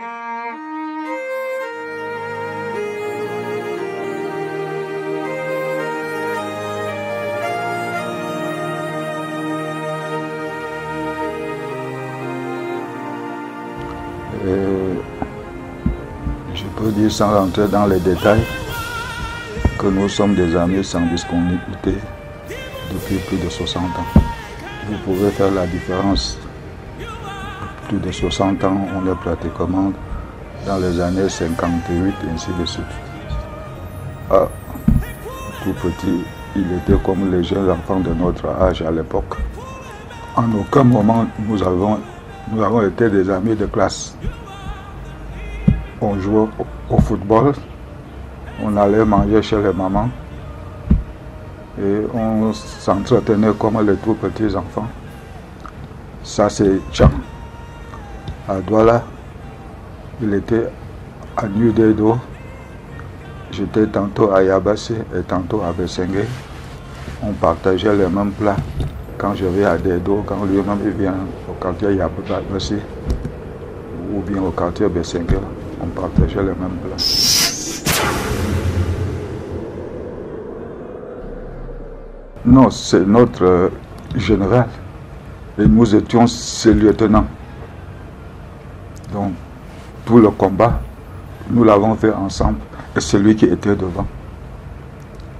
Je peux dire sans rentrer dans les détails que nous sommes des amis sans discontinuité depuis plus de 60 ans. Vous pouvez faire la différence. Plus de 60 ans, on est pratiquement dans les années 58 et ainsi de suite. Ah, tout petit, il était comme les jeunes enfants de notre âge à l'époque. En aucun moment, nous avons été des amis de classe. On jouait au football, on allait manger chez les mamans et on s'entretenait comme les tout petits enfants. Ça, c'est Tchang. À Douala, il était à Nudedo. J'étais tantôt à Yabassi et tantôt à Bessengue. On partageait les mêmes plats. Quand je vais à Dedo, quand lui-même vient au quartier Yabassi ou bien au quartier Bessengue, on partageait les mêmes plats. Non, c'est notre général. Et nous étions ses lieutenants. Donc, tout le combat, nous l'avons fait ensemble. Et c'est lui qui était devant.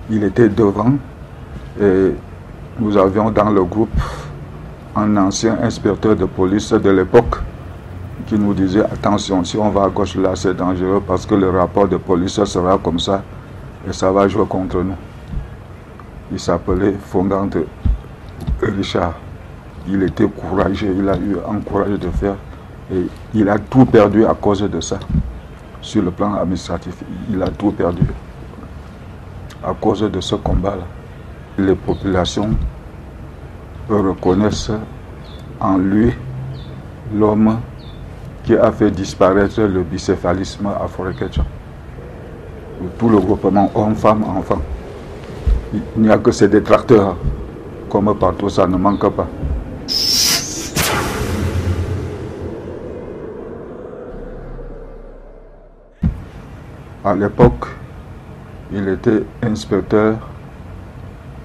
Il était devant et nous avions dans le groupe un ancien inspecteur de police de l'époque qui nous disait attention, si on va à gauche là c'est dangereux parce que le rapport de police sera comme ça et ça va jouer contre nous. Il s'appelait Fongante Richard. Il était courageux, il a eu un courage de faire et il a tout perdu à cause de ça. Sur le plan administratif, il a tout perdu à cause de ce combat-là. Les populations reconnaissent en lui l'homme qui a fait disparaître le bicéphalisme à Forékétcha. Tout le groupement hommes, femmes, enfants. Il n'y a que ces détracteurs, comme partout, ça ne manque pas. À l'époque, il était inspecteur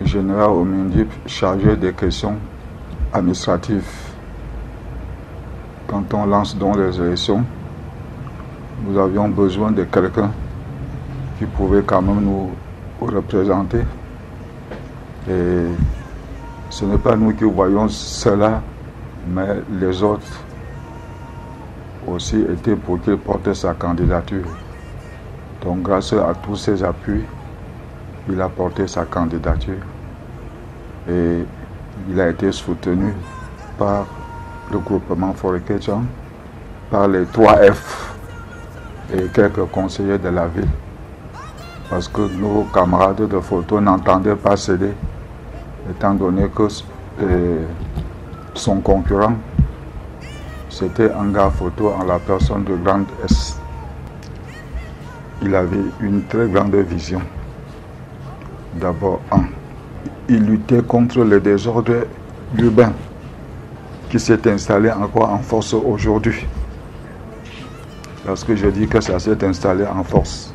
général au MINDIP chargé des questions administratives. Quand on lance donc les élections, nous avions besoin de quelqu'un qui pouvait quand même nous représenter. Et ce n'est pas nous qui voyons cela, mais les autres aussi étaient pour qu'il porte sa candidature. Donc grâce à tous ses appuis, il a porté sa candidature et il a été soutenu par le groupement Forékétcha, par les 3F et quelques conseillers de la ville. Parce que nos camarades de photo n'entendaient pas céder, étant donné que son concurrent, c'était un gars photo en la personne de Grand S. Il avait une très grande vision. D'abord, il luttait contre le désordre urbain qui s'est installé encore en force aujourd'hui. Parce que je dis que ça s'est installé en force.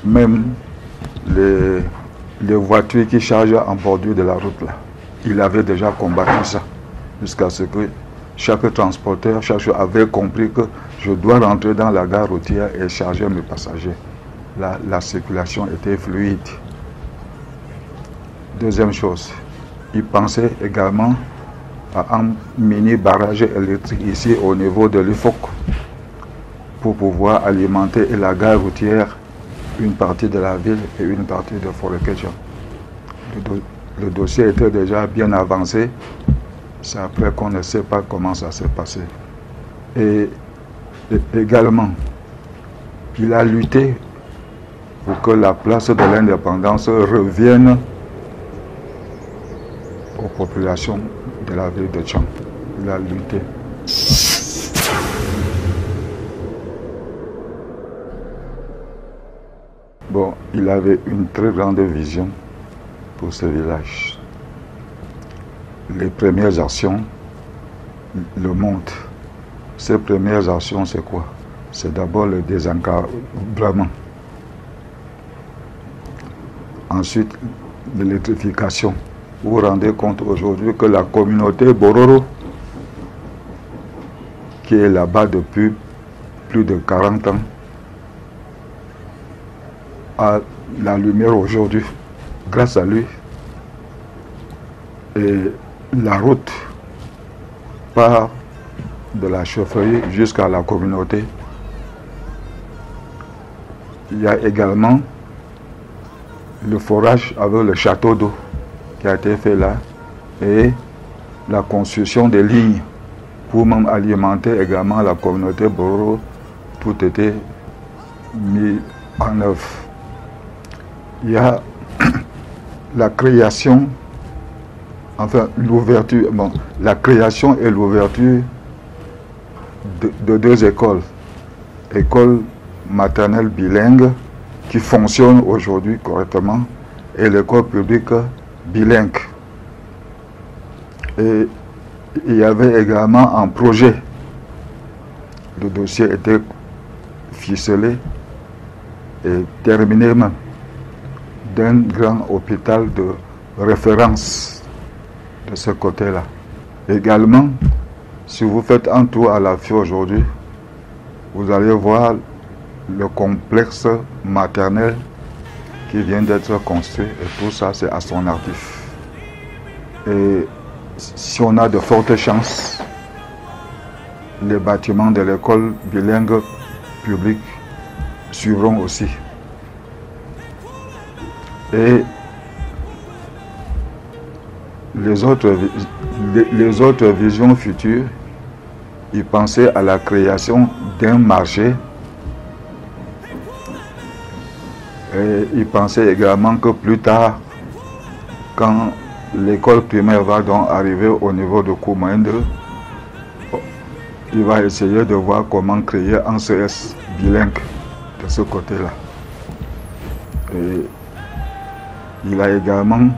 Même les voitures qui chargent en bordure de la route, là, il avait déjà combattu ça. Jusqu'à ce que chaque transporteur avait compris que je dois rentrer dans la gare routière et charger mes passagers. La circulation était fluide. Deuxième chose, il pensait également à un mini barrage électrique ici au niveau de l'IFOC pour pouvoir alimenter la gare routière, une partie de la ville et une partie de Forékétcha. Le dossier était déjà bien avancé. C'est après qu'on ne sait pas comment ça s'est passé. Et également, il a lutté pour que la place de l'indépendance revienne aux populations de la ville de Tchang. Il a lutté. Bon, il avait une très grande vision pour ce village. Les premières actions le montrent. ces premières actions, c'est quoi? C'est d'abord le désencombrement. Ensuite, l'électrification. Vous vous rendez compte aujourd'hui que la communauté Bororo, qui est là-bas depuis plus de 40 ans, a la lumière aujourd'hui grâce à lui. Et la route part de la chaufferie jusqu'à la communauté. Il y a également le forage avec le château d'eau qui a été fait là et la construction des lignes pour même alimenter également la communauté Bororo. Tout était mis en œuvre. Il y a la création, enfin l'ouverture, bon, la création et l'ouverture de deux écoles. École maternelle bilingue qui fonctionne aujourd'hui correctement et l'école publique bilingue. Et il y avait également un projet. Le dossier était ficelé et terminé même d'un grand hôpital de référence de ce côté-là. Également, si vous faites un tour à la FIO aujourd'hui, vous allez voir le complexe maternel qui vient d'être construit et tout ça c'est à son actif. Et si on a de fortes chances, les bâtiments de l'école bilingue publique suivront aussi. Et les autres visions futures, ils pensaient à la création d'un marché. Et ils pensaient également que plus tard, quand l'école primaire va donc arriver au niveau de Koumaïndre, il va essayer de voir comment créer un CS bilingue de ce côté-là. Et il a également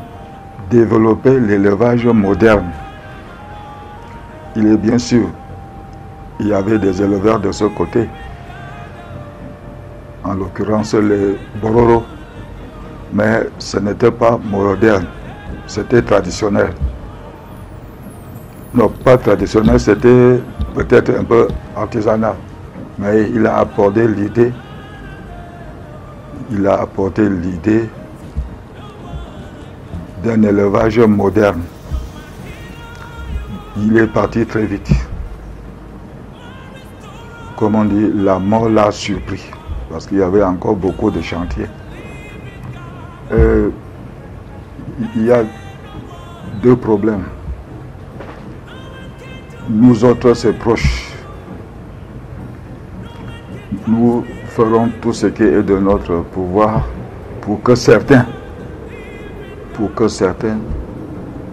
développé l'élevage moderne. Il est bien sûr, il y avait des éleveurs de ce côté, en l'occurrence les Bororo, mais ce n'était pas moderne, c'était traditionnel. Non, pas traditionnel, c'était peut-être un peu artisanal, mais il a apporté l'idée, d'un élevage moderne. Il est parti très vite. Comme on dit, la mort l'a surpris, parce qu'il y avait encore beaucoup de chantiers. Il y a deux problèmes. Nous autres, ses proches, nous ferons tout ce qui est de notre pouvoir pour que certains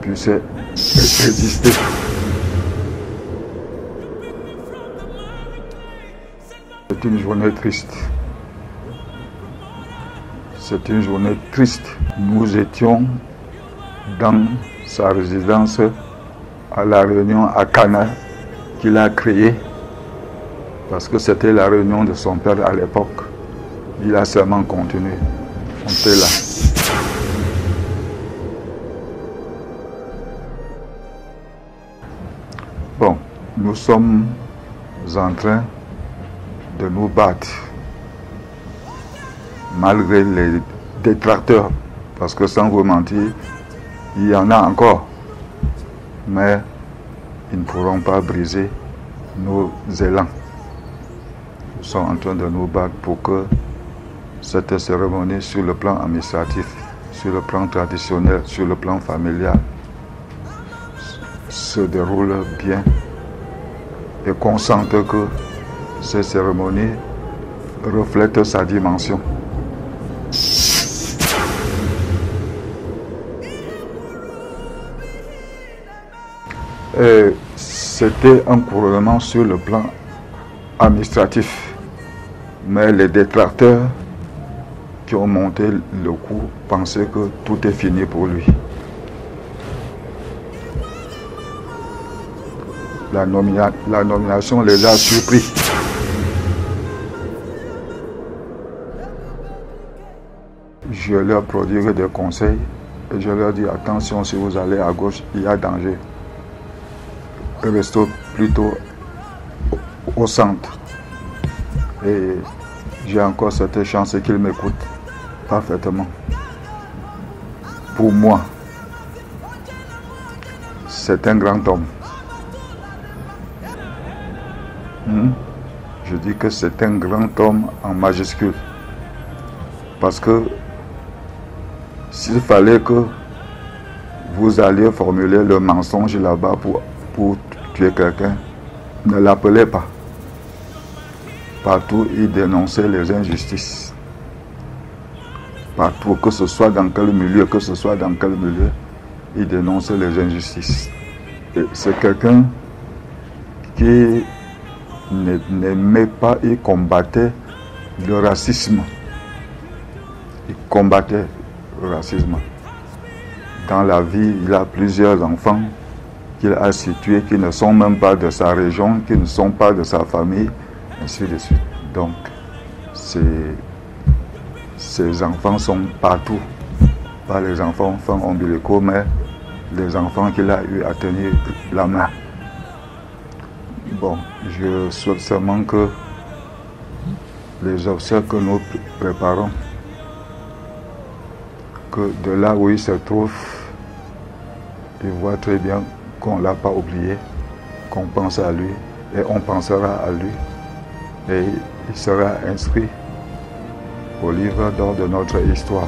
puissent exister. C'est une journée triste. C'est une journée triste. Nous étions dans sa résidence à la réunion à Cana qu'il a créée parce que c'était la réunion de son père à l'époque. Il a seulement continué. On était là. Bon, nous sommes en train de nous battre malgré les détracteurs, parce que sans vous mentir, il y en a encore, mais ils ne pourront pas briser nos élans. Nous sommes en train de nous battre pour que cette cérémonie sur le plan administratif, sur le plan traditionnel, sur le plan familial, se déroule bien et qu'on sente que cette cérémonie reflète sa dimension. C'était un couronnement sur le plan administratif, mais les détracteurs qui ont monté le coup pensaient que tout est fini pour lui. la nomination les a surpris. Je leur prodigue des conseils et je leur dis attention, si vous allez à gauche, il y a danger. Restez plutôt au centre. Et j'ai encore cette chance qu'ils m'écoutent parfaitement. Pour moi, c'est un grand homme. Je dis que c'est un grand homme en majuscule. Parce que s'il fallait que vous alliez formuler le mensonge là-bas pour tuer quelqu'un, ne l'appelez pas. Partout, il dénonçait les injustices. Partout, que ce soit dans quel milieu, il dénonçait les injustices. C'est quelqu'un qui n'aimait pas, il combattait le racisme. Il combattait le racisme. Dans la vie, il a plusieurs enfants qu'il a situés qui ne sont même pas de sa région, qui ne sont pas de sa famille, ainsi de suite. Donc, ces enfants sont partout. Pas les enfants ombilicaux, mais les enfants qu'il a eu à tenir la main. Bon, je souhaite seulement que les obsèques que nous préparons, que de là où il se trouve, il voit très bien qu'on ne l'a pas oublié, qu'on pense à lui et on pensera à lui et il sera inscrit au livre d'or de notre histoire.